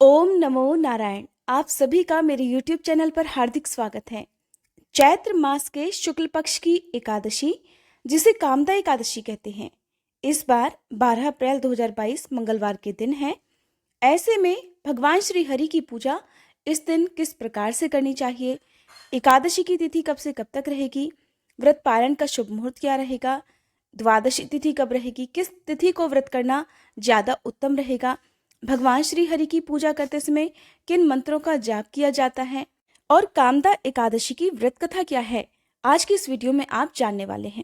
ओम नमो नारायण। आप सभी का मेरे YouTube चैनल पर हार्दिक स्वागत है। चैत्र मास के शुक्ल पक्ष की एकादशी, जिसे कामदा एकादशी कहते हैं, इस बार 12 अप्रैल 2022 मंगलवार के दिन है। ऐसे में भगवान श्री हरि की पूजा इस दिन किस प्रकार से करनी चाहिए, एकादशी की तिथि कब से कब तक रहेगी, व्रत पारण का शुभ मुहूर्त क्या रहेगा, द्वादशी तिथि कब रहेगी, किस तिथि को व्रत करना ज्यादा उत्तम रहेगा, भगवान श्री हरि की पूजा करते समय किन मंत्रों का जाप किया जाता है और कामदा एकादशी की व्रत कथा क्या है, आज की इस वीडियो में आप जानने वाले हैं।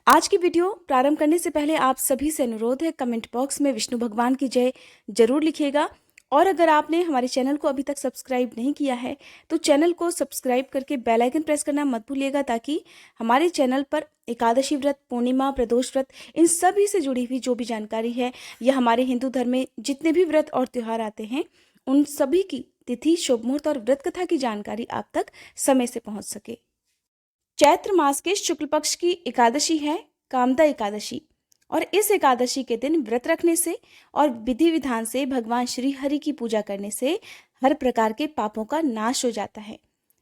आज की वीडियो प्रारंभ करने से पहले आप सभी से अनुरोध है, कमेंट बॉक्स में विष्णु भगवान की जय जरूर लिखिएगा। और अगर आपने हमारे चैनल को अभी तक सब्सक्राइब नहीं किया है तो चैनल को सब्सक्राइब करके बेल आइकन प्रेस करना मत भूलिएगा, ताकि हमारे चैनल पर एकादशी व्रत, पूर्णिमा, प्रदोष व्रत, इन सभी से जुड़ी हुई जो भी जानकारी है या हमारे हिंदू धर्म में जितने भी व्रत और त्योहार आते हैं उन सभी की तिथि, शुभ मुहूर्त और व्रत कथा की जानकारी आप तक समय से पहुंच सके। चैत्र मास के शुक्ल पक्ष की एकादशी है कामदा एकादशी, और इस एकादशी के दिन व्रत रखने से और विधि विधान से भगवान श्री हरि की पूजा करने से हर प्रकार के पापों का नाश हो जाता है।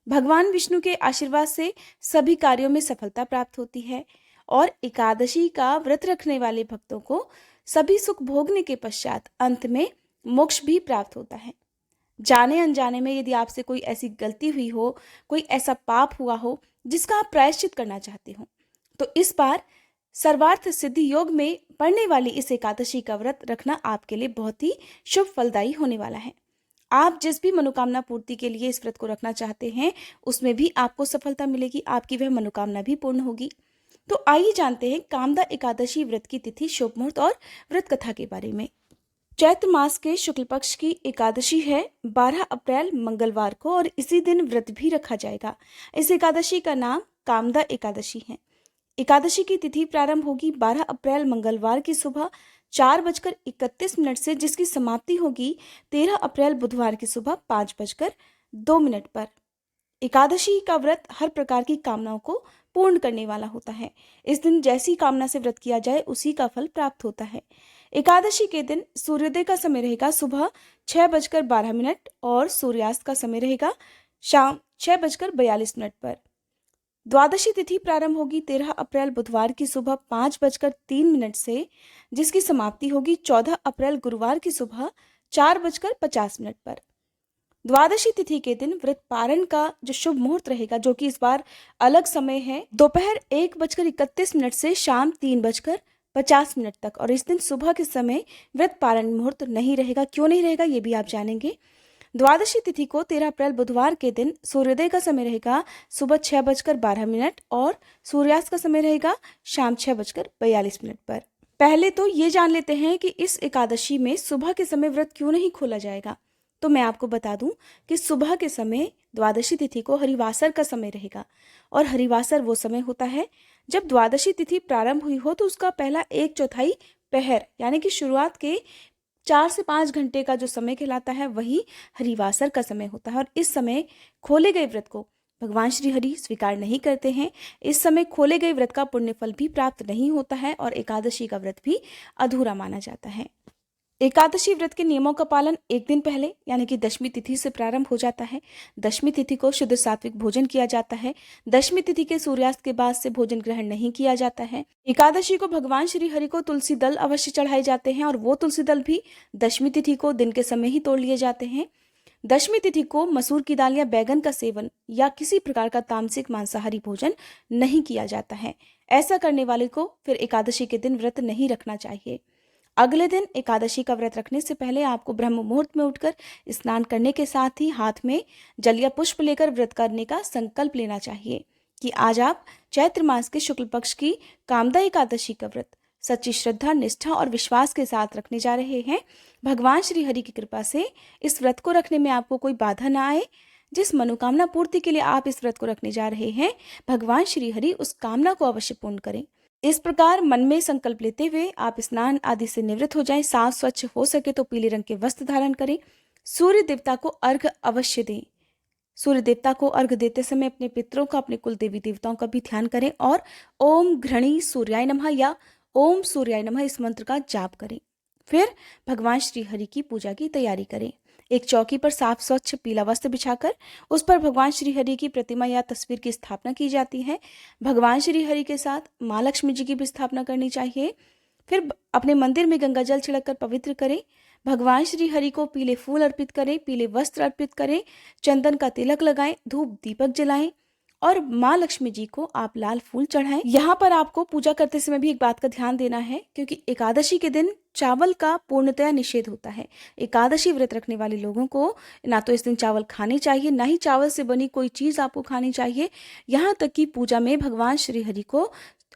भगवान विष्णु के आशीर्वाद से सभी कार्यों में सफलता प्राप्त होती है और एकादशी का व्रत रखने वाले भक्तों को सभी सुख भोगने के पश्चात अंत में मोक्ष भी प्राप्त होता है। जाने अनजाने में यदि आपसे कोई ऐसी गलती हुई हो, कोई ऐसा पाप हुआ हो जिसका आप प्रायश्चित करना चाहते हो, तो इस बार सर्वार्थ सिद्धि योग में पड़ने वाली इस एकादशी का व्रत रखना आपके लिए बहुत ही शुभ फलदायी होने वाला है। आप जिस भी मनोकामना पूर्ति के लिए इस व्रत को रखना चाहते हैं उसमें भी आपको सफलता मिलेगी, आपकी वह मनोकामना भी पूर्ण होगी। तो आइए जानते हैं कामदा एकादशी व्रत की तिथि, शुभ मुहूर्त और व्रत कथा के बारे में। चैत्र मास के शुक्ल पक्ष की एकादशी है 12 अप्रैल मंगलवार को, और इसी दिन व्रत भी रखा जाएगा। इस एकादशी का नाम कामदा एकादशी है। एकादशी की तिथि प्रारंभ होगी 12 अप्रैल मंगलवार की सुबह 4:31 से, जिसकी समाप्ति होगी 13 अप्रैल बुधवार की सुबह 5:02 पर। एकादशी का व्रत हर प्रकार की कामनाओं को पूर्ण करने वाला होता है। इस दिन जैसी कामना से व्रत किया जाए उसी का फल प्राप्त होता है। एकादशी के दिन सूर्योदय का समय रहेगा सुबह 6:12 और सूर्यास्त का समय रहेगा शाम 6:42 पर। द्वादशी तिथि प्रारंभ होगी 13 अप्रैल बुधवार की सुबह 5:03 से, जिसकी समाप्ति होगी 14 अप्रैल गुरुवार की सुबह 4:50 पर। द्वादशी तिथि के दिन व्रत पारण का जो शुभ मुहूर्त रहेगा, जो कि इस बार अलग समय है, दोपहर 1:31 से शाम 3:50 तक, और इस दिन सुबह के समय व्रत पारण मुहूर्त नहीं रहेगा। क्यों नहीं रहेगा ये भी आप जानेंगे। द्वादशी तिथि को 13 अप्रैल बुधवार के दिन सूर्योदय का समय रहेगा सुबह 6:12 और सूर्यास्त का समय रहेगा शाम 6:42 पर। पहले तो ये जान लेते हैं कि इस एकादशी में सुबह के समय व्रत क्यों नहीं खोला जाएगा। तो मैं आपको बता दूं कि सुबह के समय द्वादशी तिथि को हरिवासर का समय रहेगा, और हरिवासर वो समय होता है जब द्वादशी तिथि प्रारंभ हुई हो तो उसका पहला 1/4 पहर, यानी कि शुरुआत के 4 से 5 घंटे का जो समय कहलाता है वही हरिवासर का समय होता है। और इस समय खोले गए व्रत को भगवान श्री हरि स्वीकार नहीं करते हैं। इस समय खोले गए व्रत का पुण्य फल भी प्राप्त नहीं होता है और एकादशी का व्रत भी अधूरा माना जाता है। एकादशी व्रत के नियमों का पालन एक दिन पहले यानी कि दशमी तिथि से प्रारंभ हो जाता है। दशमी तिथि को शुद्ध सात्विक भोजन किया जाता है। दशमी तिथि के सूर्यास्त के बाद से भोजन ग्रहण नहीं किया जाता है। एकादशी को भगवान श्री हरि को तुलसी दल अवश्य चढ़ाए जाते हैं, और वो तुलसी दल भी दशमी तिथि को दिन के समय ही तोड़ लिए जाते हैं। दशमी तिथि को मसूर की दाल या बैगन का सेवन या किसी प्रकार का तामसिक मांसाहारी भोजन नहीं किया जाता है। ऐसा करने वाले को फिर एकादशी के दिन व्रत नहीं रखना चाहिए। अगले दिन एकादशी का व्रत रखने से पहले आपको ब्रह्म मुहूर्त में उठकर स्नान करने के साथ ही हाथ में जल या पुष्प लेकर व्रत करने का संकल्प लेना चाहिए कि आज आप चैत्र मास के शुक्ल पक्ष की कामदा एकादशी का व्रत सच्ची श्रद्धा, निष्ठा और विश्वास के साथ रखने जा रहे हैं। भगवान श्री हरि की कृपा से इस व्रत को रखने में आपको कोई बाधा ना आए। जिस मनोकामना पूर्ति के लिए आप इस व्रत को रखने जा रहे हैं, भगवान श्री हरि उस कामना को अवश्य पूर्ण करें। इस प्रकार मन में संकल्प लेते हुए आप स्नान आदि से निवृत्त हो जाएं। साफ स्वच्छ हो सके तो पीले रंग के वस्त्र धारण करें। सूर्य देवता को अर्घ अवश्य दें। सूर्य देवता को अर्घ देते समय अपने पितरों का, अपने कुल देवी देवताओं का भी ध्यान करें और ओम घृणी सूर्याय नमः या ओम सूर्याय नमः इस मंत्र का जाप करें। फिर भगवान श्री हरि की पूजा की तैयारी करें। एक चौकी पर साफ स्वच्छ पीला वस्त्र बिछाकर उस पर भगवान श्री हरि की प्रतिमा या तस्वीर की स्थापना की जाती है। भगवान श्री हरि के साथ माँ लक्ष्मी जी की भी स्थापना करनी चाहिए। फिर अपने मंदिर में गंगा जल छिड़क कर पवित्र करें। भगवान श्री हरि को पीले फूल अर्पित करें, पीले वस्त्र अर्पित करें, चंदन का तिलक लगाएं, धूप दीपक जलाएं और माँ लक्ष्मी जी को आप लाल फूल चढ़ाएं। यहाँ पर आपको पूजा करते समय भी एक बात का ध्यान देना है, क्योंकि एकादशी के दिन चावल का पूर्णतया निषेध होता है। एकादशी व्रत रखने वाले लोगों को ना तो इस दिन चावल खाने चाहिए, ना ही चावल से बनी कोई चीज आपको खानी चाहिए। यहाँ तक कि पूजा में भगवान श्री हरि को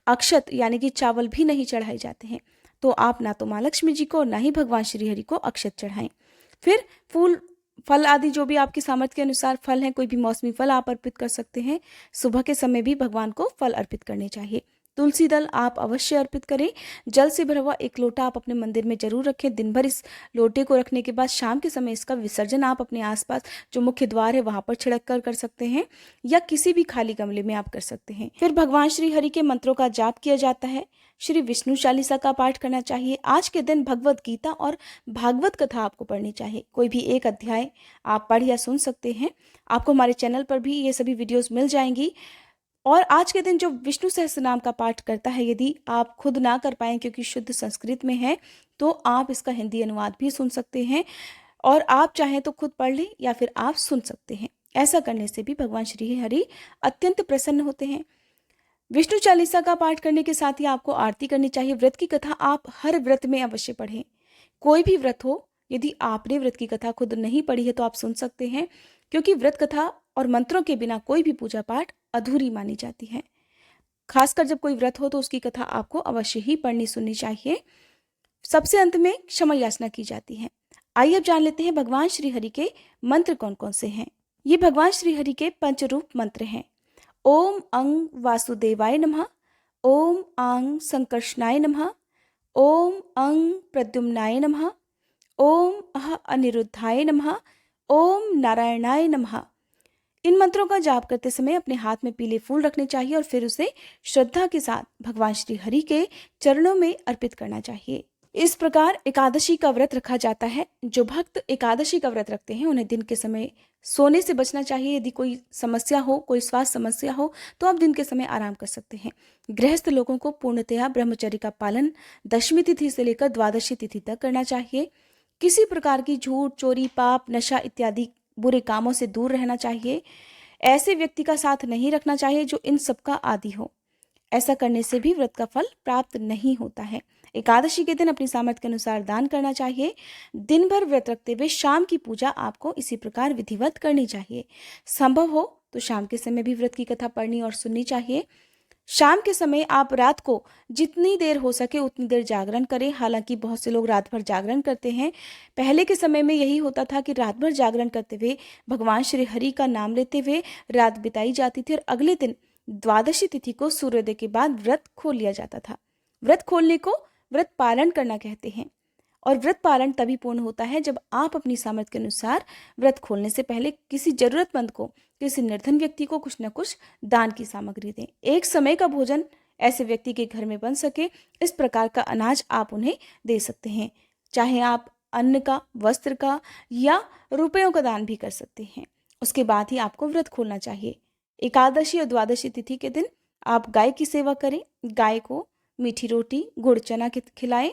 अक्षत यानी कि चावल भी नहीं चढ़ाए जाते हैं। तो आप ना तो माँ लक्ष्मी जी को ना ही भगवान श्री हरि को अक्षत चढ़ाएं। फिर फूल फल आदि जो भी आपकी सामर्थ्य के अनुसार फल हैं, कोई भी मौसमी फल आप अर्पित कर सकते हैं। सुबह के समय भी भगवान को फल अर्पित करने चाहिए। तुलसी दल आप अवश्य अर्पित करें। जल से भरा हुआ एक लोटा आप अपने मंदिर में जरूर रखें। दिन भर इस लोटे को रखने के बाद शाम के समय इसका विसर्जन आप अपने आसपास जो मुख्य द्वार है वहां पर छिड़क कर सकते हैं, या किसी भी खाली गमले में आप कर सकते हैं। फिर भगवान श्री हरि के मंत्रों का जाप किया जाता है। श्री विष्णु चालीसा का पाठ करना चाहिए। आज के दिन भगवत गीता और भागवत कथा आपको पढ़नी चाहिए। कोई भी एक अध्याय आप पढ़ या सुन सकते हैं। आपको हमारे चैनल पर भी ये सभी वीडियोस मिल जाएंगी। और आज के दिन जो विष्णु सहस्त्रनाम का पाठ करता है, यदि आप खुद ना कर पाए क्योंकि शुद्ध संस्कृत में है, तो आप इसका हिंदी अनुवाद भी सुन सकते हैं और आप चाहें तो खुद पढ़ लें या फिर आप सुन सकते हैं। ऐसा करने से भी भगवान श्री हरि अत्यंत प्रसन्न होते हैं। विष्णु चालीसा का पाठ करने के साथ ही आपको आरती करनी चाहिए। व्रत की कथा आप हर व्रत में अवश्य पढ़ें। कोई भी व्रत हो, यदि आपने व्रत की कथा खुद नहीं पढ़ी है तो आप सुन सकते हैं, क्योंकि व्रत कथा और मंत्रों के बिना कोई भी पूजा पाठ अधूरी मानी जाती है। खासकर जब कोई व्रत हो तो उसकी कथा आपको अवश्य ही पढ़नी सुननी चाहिए। सबसे अंत में क्षमा याचना की जाती है। आइए अब जान लेते हैं भगवान श्री हरि के मंत्र कौन कौन से हैं। ये भगवान श्री हरि के पंचरूप मंत्र हैं। ओम अंग वासुदेवाय नमः, ओम आंग संकर्षणाय नमः, ओम अंग प्रद्युम्नाय नमः, ओम अह अनिरुद्धाय नमः, ओम नारायणाय नमः। इन मंत्रों का जाप करते समय अपने हाथ में पीले फूल रखने चाहिए और फिर उसे श्रद्धा के साथ भगवान श्री हरि के चरणों में अर्पित करना चाहिए। इस प्रकार एकादशी का व्रत रखा जाता है। जो भक्त एकादशी का व्रत रखते हैं उन्हें दिन के समय सोने से बचना चाहिए। यदि कोई समस्या हो, कोई स्वास्थ्य समस्या हो, तो आप दिन के समय आराम कर सकते हैं। गृहस्थ लोगों को पूर्णतया ब्रह्मचर्य का पालन दशमी तिथि से लेकर द्वादशी तिथि तक करना चाहिए। किसी प्रकार की झूठ, चोरी, पाप, नशा इत्यादि बुरे कामों से दूर रहना चाहिए। ऐसे व्यक्ति का साथ नहीं रखना चाहिए जो इन सब का आदी हो। ऐसा करने से भी व्रत का फल प्राप्त नहीं होता है। एकादशी के दिन अपनी सामर्थ्य के अनुसार दान करना चाहिए। दिन भर व्रत रखते हुए शाम की पूजा आपको इसी प्रकार विधिवत करनी चाहिए। संभव हो तो शाम के समय भी व्रत की कथा पढ़नी और सुननी चाहिए। शाम के समय आप रात को जितनी देर हो सके उतनी देर जागरण करें। हालांकि बहुत से लोग रात भर जागरण करते हैं। पहले के समय में यही होता था कि रात भर जागरण करते हुए भगवान श्री हरि का नाम लेते हुए रात बिताई जाती थी और अगले दिन द्वादशी तिथि को सूर्योदय के बाद व्रत खोल लिया जाता था। व्रत खोलने को व्रत पालन करना कहते हैं और व्रत पालन तभी पूर्ण होता है जब आप अपनी सामर्थ्य के अनुसार व्रत खोलने से पहले किसी जरूरतमंद को, किसी निर्धन व्यक्ति को कुछ न कुछ दान की सामग्री दें। एक समय का भोजन ऐसे व्यक्ति के घर में बन सके, इस प्रकार का अनाज आप उन्हें दे सकते हैं। चाहे आप अन्न का, वस्त्र का या रुपयों का दान भी कर सकते हैं। उसके बाद ही आपको व्रत खोलना चाहिए। एकादशी और द्वादशी तिथि के दिन आप गाय की सेवा करें। गाय को मीठी रोटी, गुड़, चना खिलाएं।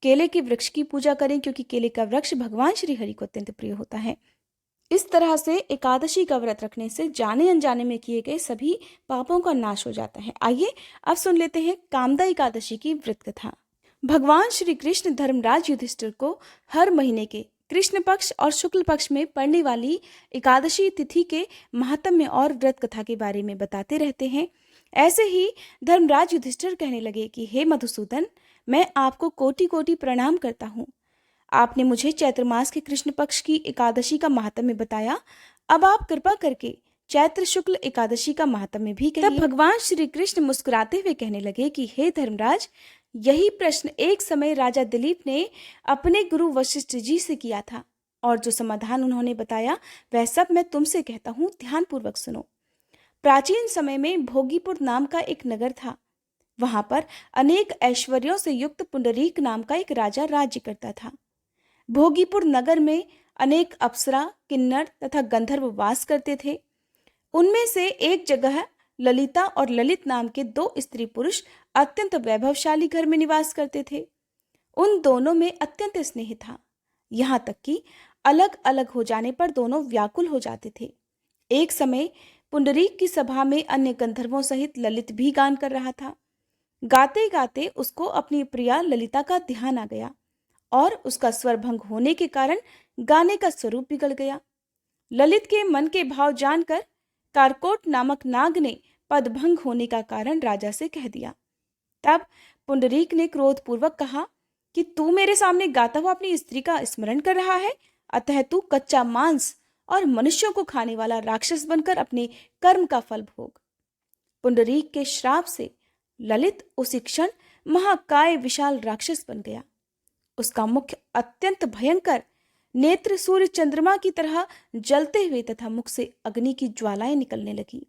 केले के वृक्ष की पूजा करें, क्योंकि केले का वृक्ष भगवान श्री हरि को अत्यंत प्रिय होता है। इस तरह से एकादशी का व्रत रखने से जाने अनजाने में किए गए सभी पापों का नाश हो जाता है। आइए अब सुन लेते हैं कामदा एकादशी की व्रत कथा। भगवान श्री कृष्ण धर्मराज युधिष्ठिर को हर महीने के कृष्ण पक्ष और शुक्ल पक्ष में पड़ने वाली एकादशी तिथि के महात्म्य और व्रत कथा के बारे में बताते रहते हैं। ऐसे ही धर्मराज युधिष्ठिर कहने लगे कि हे मधुसूदन, मैं आपको कोटि कोटि प्रणाम करता हूँ। आपने मुझे चैत्र मास के कृष्ण पक्ष की एकादशी का महात्म्य बताया। अब आप कृपा करके चैत्र शुक्ल एकादशी का महात्म्य भी कहिए। तब भगवान श्री कृष्ण मुस्कुराते हुए कहने लगे कि हे धर्मराज, यही प्रश्न एक समय राजा दिलीप ने अपने गुरु वशिष्ठ जी से किया था और जो समाधान उन्होंने बताया वह सब मैं तुमसे कहता हूँ, ध्यान पूर्वक सुनो। प्राचीन समय में भोगीपुर नाम का एक नगर था। वहां पर अनेक ऐश्वर्यों से युक्त पुंडरीक नाम का एक राजा राज्य करता था। भोगीपुर नगर में अनेक अप्सरा, किन्नर तथा गंधर्व वास करते थे। उनमें से एक जगह ललिता और ललित नाम के दो स्त्री पुरुष अत्यंत वैभवशाली घर में निवास करते थे। उन दोनों में अत्यंत स्नेह था, यहाँ तक कि अलग अलग हो जाने पर दोनों व्याकुल हो जाते थे। एक समय पुंडरीक की सभा में अन्य गंधर्वों सहित ललित भी गान कर रहा था। गाते गाते उसको अपनी प्रिया ललिता का ध्यान आ गया और उसका स्वर भंग होने के कारण गाने का स्वरूप बिगड़ गया। ललित के मन के भाव जानकर कारकोट नामक नाग ने पदभंग होने का कारण राजा से कह दिया। तब पुंडरीक ने क्रोधपूर्वक कहा कि तू मेरे सामने गाता हुआ अपनी स्त्री का स्मरण कर रहा है, अतः तू कच्चा मांस और मनुष्यों को खाने वाला राक्षस बनकर अपने कर्म का फल भोग। पुंडरीक के श्राप से ललित उसी क्षण महाकाय विशाल राक्षस बन गया। उसका मुख अत्यंत भयंकर, नेत्र सूर्य चंद्रमा की तरह जलते हुए तथा मुख से अग्नि की ज्वालाएं निकलने लगी।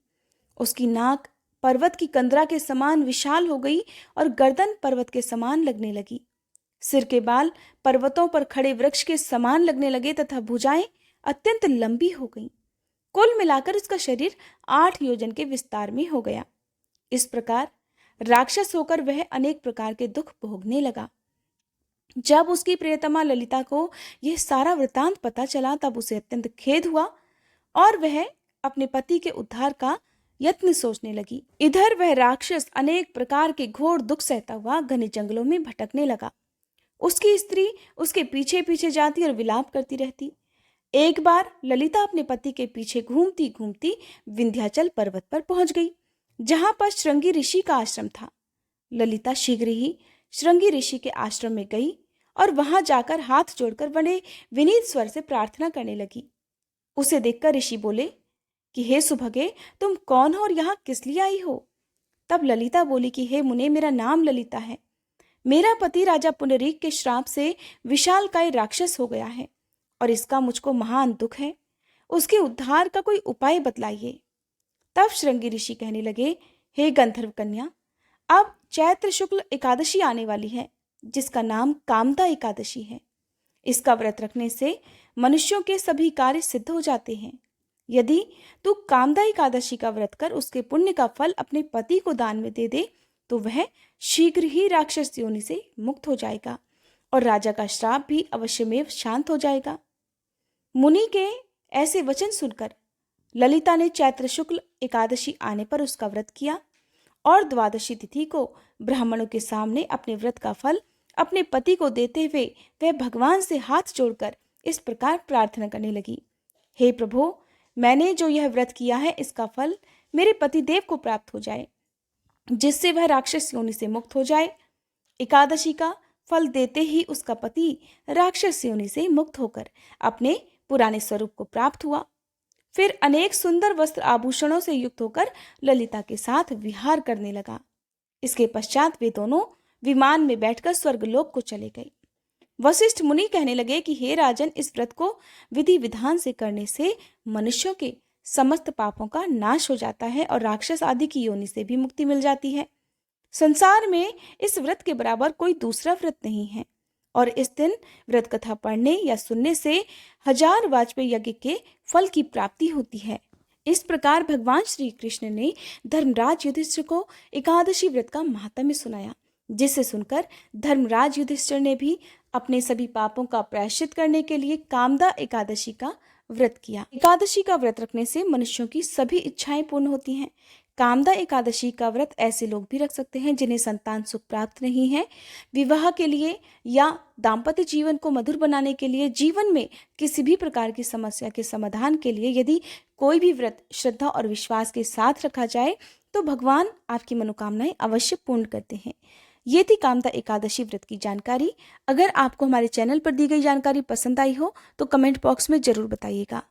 उसकी नाक पर्वत की कंदरा के समान विशाल हो गई और गर्दन पर्वत के समान लगने लगी। सिर के बाल पर्वतों पर खड़े वृक्ष के समान लगने लगे तथा भुजाएं अत्यंत लंबी हो गईं। कुल मिलाकर उसका शरीर 8 योजन के विस्तार में हो गया। इस प्रकार राक्षस होकर वह अनेक प्रकार के दुख भोगने लगा। जब उसकी प्रियतमा ललिता को यह सारा वृतांत पता चला तब उसे अत्यंत खेद हुआ और वह अपने पति के उद्धार का यत्न सोचने लगी। इधर वह राक्षस अनेक प्रकार के घोर दुख सहता हुआ घने जंगलों में भटकने लगा। उसकी स्त्री उसके पीछे पीछे जाती और विलाप करती रहती। एक बार ललिता अपने पति के पीछे घूमती घूमती विंध्याचल पर्वत पर पहुंच गई, जहां पर श्रृंगी ऋषि का आश्रम था। ललिता शीघ्र ही श्रृंगी ऋषि के आश्रम में गई और वहां जाकर हाथ जोड़कर बड़े विनीत स्वर से प्रार्थना करने लगी। उसे देखकर ऋषि बोले कि हे सुभगे, तुम कौन हो और यहाँ किस लिए आई हो? तब ललिता बोली कि हे मुने, मेरा नाम ललिता है। मेरा पति राजा पुंडरीक के श्राप से विशालकाय राक्षस हो गया है और इसका मुझको महान दुख है। उसके उद्धार का कोई उपाय बतलाइए। तब श्रृंगी ऋषि कहने लगे, हे गंधर्व कन्या, अब चैत्र शुक्ल एकादशी आने वाली है, जिसका नाम कामदा एकादशी है। इसका व्रत रखने से मनुष्यों के सभी कार्य सिद्ध हो जाते हैं। यदि तू कामदा एकादशी का व्रत कर उसके पुण्य का फल अपने पति को दान में दे दे तो वह शीघ्र ही राक्षस योनि से मुक्त हो जाएगा और राजा का श्राप भी अवश्यमेव शांत हो जाएगा। मुनि के ऐसे वचन सुनकर ललिता ने चैत्र शुक्ल एकादशी आने पर उसका व्रत किया और द्वादशी तिथि को ब्राह्मणों के सामने अपने व्रत का फल अपने पति को देते हुए वह भगवान से हाथ जोड़कर इस प्रकार प्रार्थना करने लगी, हे प्रभु, मैंने जो यह व्रत किया है इसका फल मेरे पति देव को प्राप्त हो जाए, जिससे वह राक्षस योनि से मुक्त हो जाए। एकादशी का फल देते ही उसका पति राक्षस योनि से मुक्त होकर अपने पुराने स्वरूप को प्राप्त हुआ। फिर अनेक सुंदर वस्त्र आभूषणों से युक्त होकर ललिता के साथ विहार करने लगा। इसके पश्चात वे दोनों विमान में बैठकर स्वर्गलोक को चले गए। वशिष्ठ मुनि कहने लगे कि हे राजन, इस व्रत को विधि विधान से करने से मनुष्यों के समस्त पापों का नाश हो जाता है और राक्षस आदि की योनि से भी मुक्ति मिल जाती है। संसार में इस व्रत के बराबर कोई दूसरा व्रत नहीं है और इस दिन व्रत कथा पढ़ने या सुनने से 1000 वाजपेयी यज्ञ के फल की प्राप्ति होती है। इस प्रकार भगवान श्री कृष्ण ने धर्मराज युधिष्ठिर को एकादशी व्रत का महात्म्य सुनाया, जिसे सुनकर धर्मराज युधिष्ठिर ने भी अपने सभी पापों का प्रायश्चित करने के लिए कामदा एकादशी का व्रत किया। एकादशी का व्रत रखने से मनुष्यों की सभी इच्छाएं पूर्ण होती हैं। कामदा एकादशी का व्रत ऐसे लोग भी रख सकते हैं जिन्हें संतान सुख प्राप्त नहीं है, विवाह के लिए या दाम्पत्य जीवन को मधुर बनाने के लिए, जीवन में किसी भी प्रकार की समस्या के समाधान के लिए यदि कोई भी व्रत श्रद्धा और विश्वास के साथ रखा जाए तो भगवान आपकी मनोकामनाएं अवश्य पूर्ण करते हैं। ये थी कामदा एकादशी व्रत की जानकारी। अगर आपको हमारे चैनल पर दी गई जानकारी पसंद आई हो तो कमेंट बॉक्स में जरूर बताइएगा।